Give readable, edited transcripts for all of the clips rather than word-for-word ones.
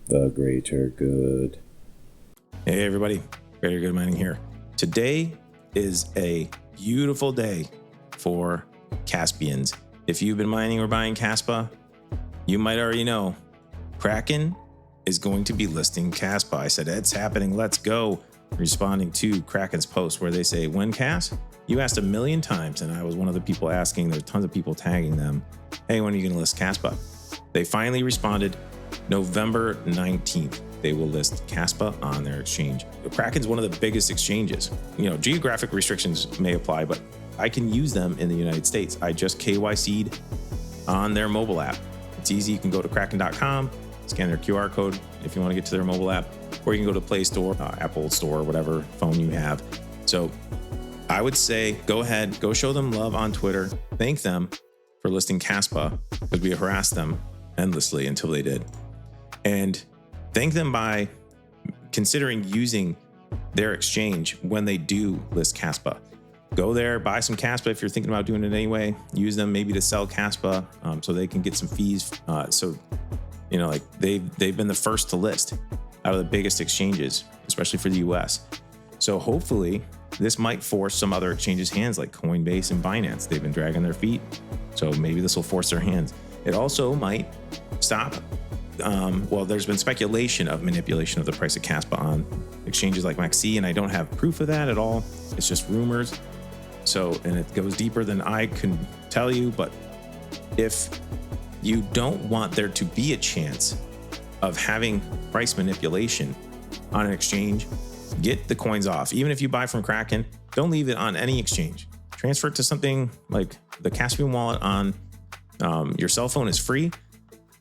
The greater good. Hey everybody, Greater Good Mining here. Today is a beautiful day for Caspians. If you've been mining or buying Kaspa, you might already know Kraken is going to be listing Kaspa. I said, it's happening, let's go. Responding to Kraken's post where they say, when Kas? You asked a million times, and I was one of the people asking. There's tons of people tagging them. Hey, when are you going to list Kaspa? They finally responded November 19th. They will list Kaspa on their exchange. Kraken's one of the biggest exchanges. You know, geographic restrictions may apply, but I can use them in the United States. I just KYC'd on their mobile app. It's easy. You can go to kraken.com, scan their QR code if you want to get to their mobile app, or you can go to Play Store, Apple Store, whatever phone you have. So I would say go ahead, go show them love on Twitter. Thank them for listing Kaspa, because we harassed them endlessly until they did. And thank them by considering using their exchange when they do list Kaspa. Go there, buy some Kaspa if you're thinking about doing it anyway. Use them maybe to sell Kaspa so they can get some fees. So, you know, like they've been the first to list out of the biggest exchanges, especially for the US. So hopefully this might force some other exchanges' hands, like Coinbase and Binance. They've been dragging their feet, so maybe this will force their hands. It also might stop. Well, there's been speculation of manipulation of the price of Kaspa on exchanges like Maxi, and I don't have proof of that at all. It's just rumors. So, and it goes deeper than I can tell you, but if you don't want there to be a chance of having price manipulation on an exchange, get the coins off. Even if you buy from Kraken, don't leave it on any exchange. Transfer it to something like the Caspian wallet on your cell phone is free,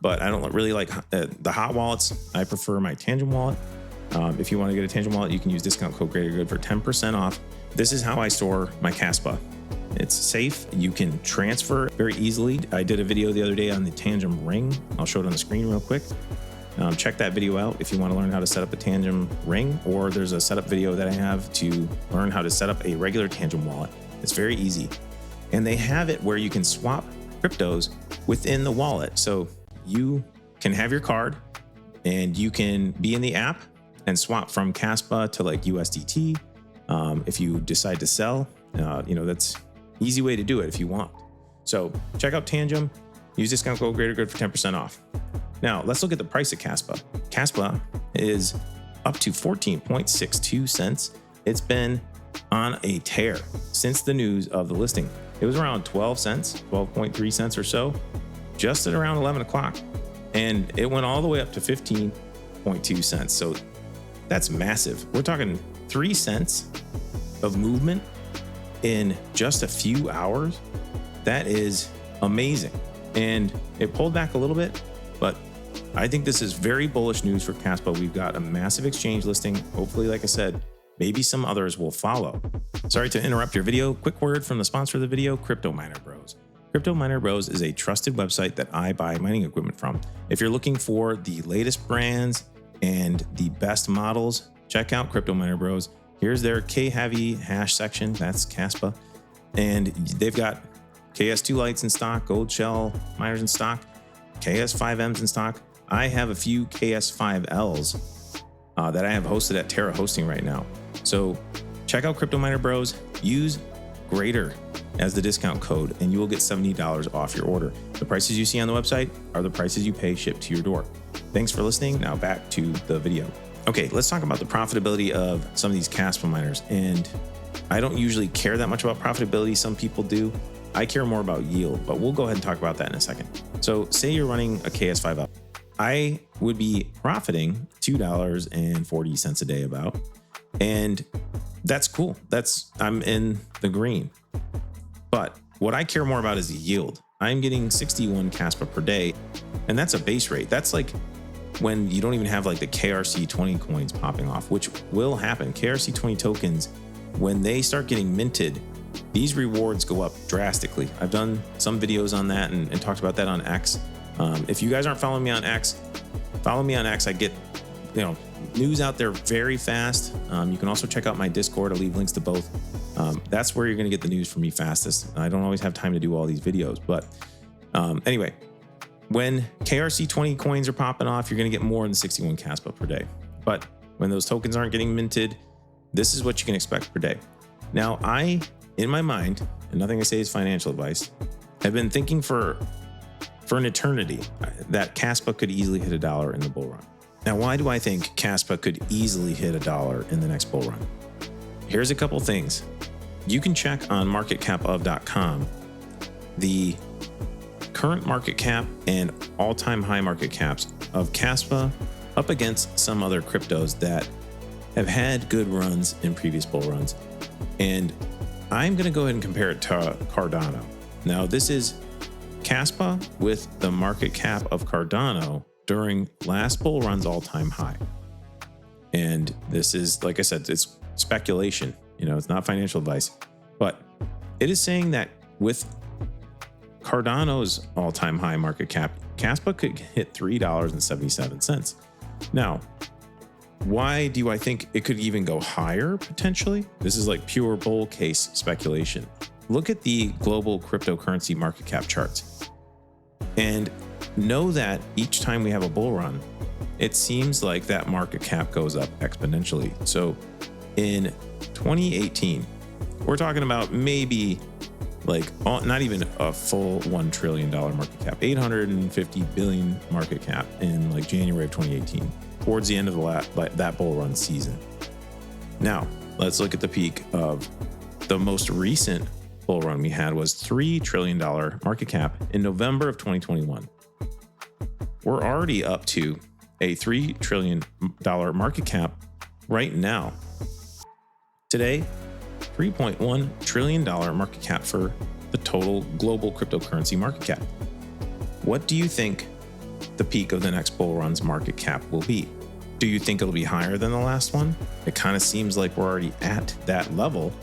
but I don't really like the hot wallets. I prefer my Tangent wallet. If you want to get a Tangent wallet, you can use discount code GreaterGood for 10% off. This is how I store my Kaspa. It's safe. You can transfer very easily. I did a video the other day on the Tangent ring. I'll show it on the screen real quick. Check that video out if you want to learn how to set up a Tangent ring, or there's a setup video that I have to learn how to set up a regular Tangent wallet. It's very easy. And they have it where you can swap cryptos within the wallet. So you can have your card and you can be in the app and swap from Kaspa to like USDT. If you decide to sell, you know, that's easy way to do it if you want. So check out Tangent, use discount code GreaterGood for 10% off. Now let's look at the price of Kaspa. Kaspa is up to 14.62 cents. It's been on a tear since the news of the listing. It was around 12 cents, 12.3 cents or so, just at around 11 o'clock. And it went all the way up to 15.2 cents. So that's massive. We're talking 3 cents of movement in just a few hours. That is amazing. And it pulled back a little bit, but I think this is very bullish news for Kaspa. We've got a massive exchange listing. Hopefully, like I said, maybe some others will follow. Sorry to interrupt your video. Quick word from the sponsor of the video, Crypto Miner Bros. Crypto Miner Bros is a trusted website that I buy mining equipment from. If you're looking for the latest brands and the best models, check out Crypto Miner Bros. Here's their K-Heavy hash section. That's Kaspa. And they've got KS2 lights in stock, gold shell miners in stock, KS5Ms in stock. I have a few KS5Ls that I have hosted at Terra Hosting right now. So check out Crypto Miner Bros. Use Greater as the discount code, and you will get $70 off your order. The prices you see on the website are the prices you pay shipped to your door. Thanks for listening. Now back to the video. Okay, let's talk about the profitability of some of these Kaspa miners. And I don't usually care that much about profitability. Some people do. I care more about yield, but we'll go ahead and talk about that in a second. So say you're running a KS5L. I would be profiting $2.40 a day about, and that's cool. I'm in the green. But what I care more about is the yield. I'm getting 61 Kaspa per day, and that's a base rate. That's like when you don't even have like the KRC20 coins popping off, which will happen. KRC20 tokens, when they start getting minted, these rewards go up drastically. I've done some videos on that and talked about that on X. If you guys aren't following me on X, follow me on X. I get, news out there very fast. You can also check out my Discord. I'll leave links to both. That's where you're going to get the news from me fastest. I don't always have time to do all these videos, but anyway, when KRC20 coins are popping off, you're going to get more than 61 Kaspa per day. But when those tokens aren't getting minted, this is what you can expect per day. Now, in my mind, and nothing I say is financial advice, have been thinking for an eternity that Kaspa could easily hit $1 in the bull run. Now, why do I think Kaspa could easily hit $1 in the next bull run? Here's a couple things. You can check on marketcapof.com the current market cap and all-time high market caps of Kaspa up against some other cryptos that have had good runs in previous bull runs. And I'm going to go ahead and compare it to Cardano. Now, this is Kaspa with the market cap of Cardano during last bull run's all-time high. And this is, like I said, it's speculation. It's not financial advice, but it is saying that with Cardano's all-time high market cap, Kaspa could hit $3.77. Now, why do I think it could even go higher potentially? This is like pure bull case speculation. Look at the global cryptocurrency market cap charts and know that each time we have a bull run, it seems like that market cap goes up exponentially. So in 2018, we're talking about maybe like not even a full $1 trillion market cap, 850 billion market cap in like January of 2018, towards the end of that bull run season. Now, let's look at the peak of the most recent bull run we had was $3 trillion market cap in November of 2021. We're already up to a $3 trillion market cap right now. Today, $3.1 trillion market cap for the total global cryptocurrency market cap. What do you think the peak of the next bull run's market cap will be? Do you think it'll be higher than the last one? It kind of seems like we're already at that level.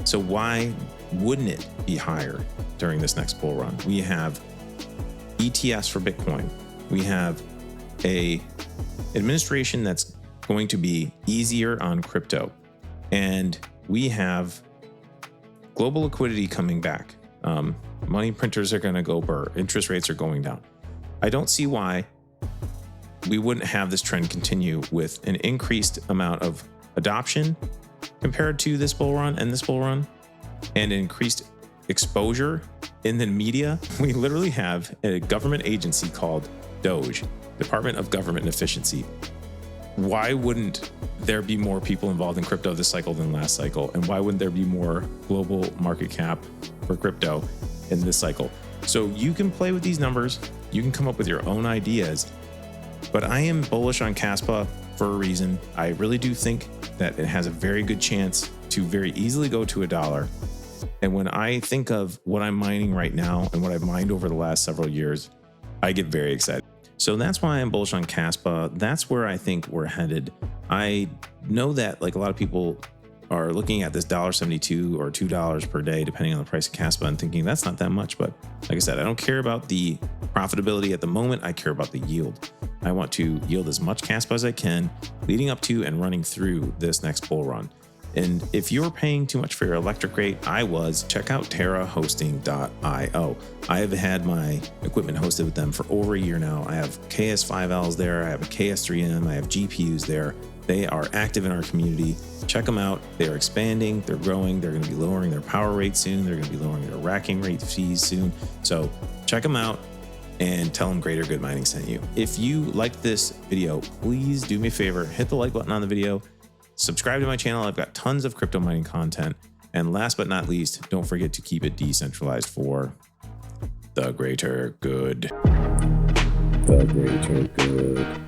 So why wouldn't it be higher during this next bull run? We have ETFs for Bitcoin. We have a administration that's going to be easier on crypto. And we have global liquidity coming back. Money printers are going to go burr. Interest rates are going down. I don't see why we wouldn't have this trend continue with an increased amount of adoption compared to this bull run and this bull run, and increased exposure in the media. We literally have a government agency called DOGE, Department of Government Efficiency. Why wouldn't there be more people involved in crypto this cycle than last cycle? And why wouldn't there be more global market cap for crypto in this cycle? So you can play with these numbers. You can come up with your own ideas. But I am bullish on Kaspa for a reason. I really do think that it has a very good chance to very easily go to $1. And when I think of what I'm mining right now and what I've mined over the last several years, I get very excited. So that's why I'm bullish on Kaspa. That's where I think we're headed. I know that like a lot of people are looking at this $1.72 or $2 per day, depending on the price of Kaspa, and thinking that's not that much. But like I said, I don't care about the profitability at the moment. I care about the yield. I want to yield as much Kaspa as I can leading up to and running through this next bull run. And if you're paying too much for your electric rate, check out terrahosting.io. I have had my equipment hosted with them for over a year now. I have KS5Ls there. I have a KS3M. I have GPUs there. They are active in our community. Check them out. They're expanding. They're growing. They're going to be lowering their power rate soon. They're going to be lowering their racking rate fees soon. So check them out and tell them Greater Good Mining sent you. If you liked this video, please do me a favor. Hit the like button on the video. Subscribe to my channel. I've got tons of crypto mining content. And last but not least, don't forget to keep it decentralized for the greater good. The greater good.